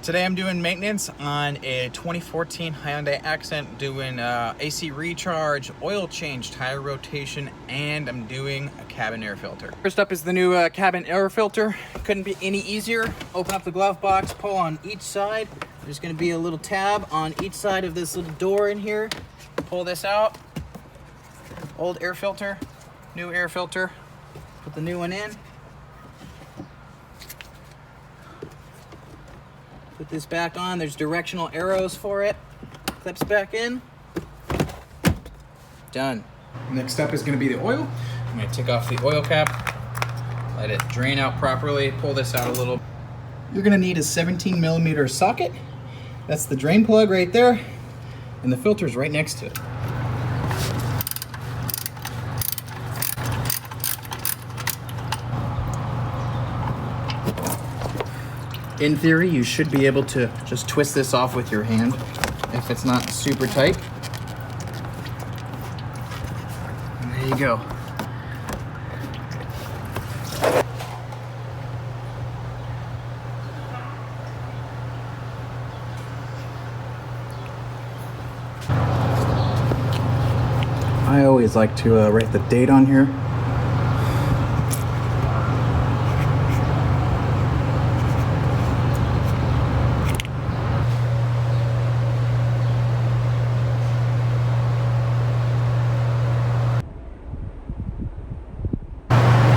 Today I'm doing maintenance on a 2014 Hyundai Accent, doing AC recharge, oil change, tire rotation, and I'm doing a cabin air filter. First up is the new cabin air filter. Couldn't be any easier. Open up the glove box, pull on each side. There's gonna be a little tab on each side of this little door in here. Pull this out. Old air filter, new air filter. Put the new one in. Put this back on. There's directional arrows for it. Clips back in. Done. Next up is going to be the oil. I'm going to take off the oil cap. Let it drain out properly. Pull this out a little. You're going to need a 17mm socket. That's the drain plug right there. And the filter's right next to it. In theory, you should be able to just twist this off with your hand if it's not super tight. And there you go. I always like to write the date on here.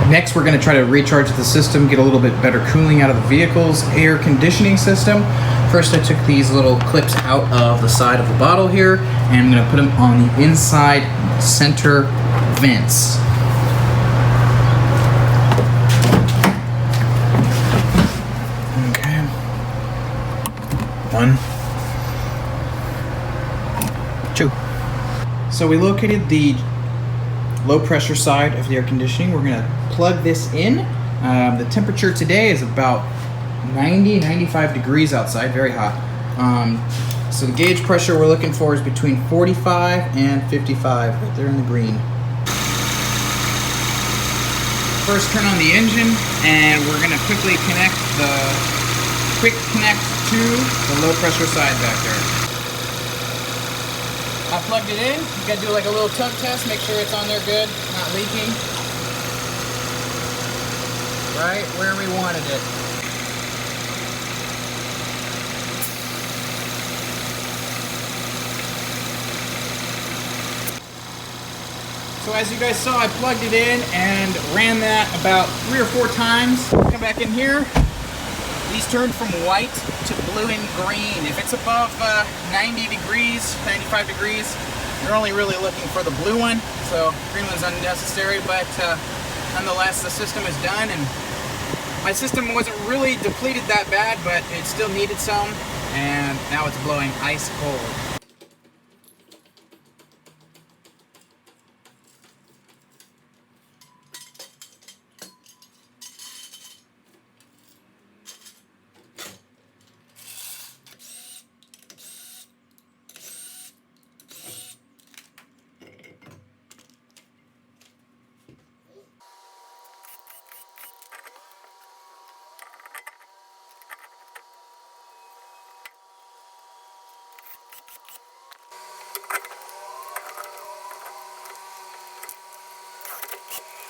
Next, we're going to try to recharge the system, get a little bit better cooling out of the vehicle's air conditioning system. First, I took these little clips out of the side of the bottle here, and I'm going to put them on the inside center vents. Okay. One. Two. So we located the low pressure side of the air conditioning. We're going to plug this in. The temperature today is about 95 degrees outside, very hot. So the gauge pressure we're looking for is between 45 and 55, right there in the green. First, turn on the engine, and we're going to quickly connect the quick connect to the low pressure side back there. I plugged it in. You gotta do like a little tug test, make sure it's on there good, not leaking. Right where we wanted it. So as you guys saw, I plugged it in and ran that about 3 or 4 times. Come back in here. These turn from white to blue and green. If it's above 90 degrees, 95 degrees, you're only really looking for the blue one. So green one's unnecessary, but nonetheless, the system is done. And my system wasn't really depleted that bad, but it still needed some. And now it's blowing ice cold.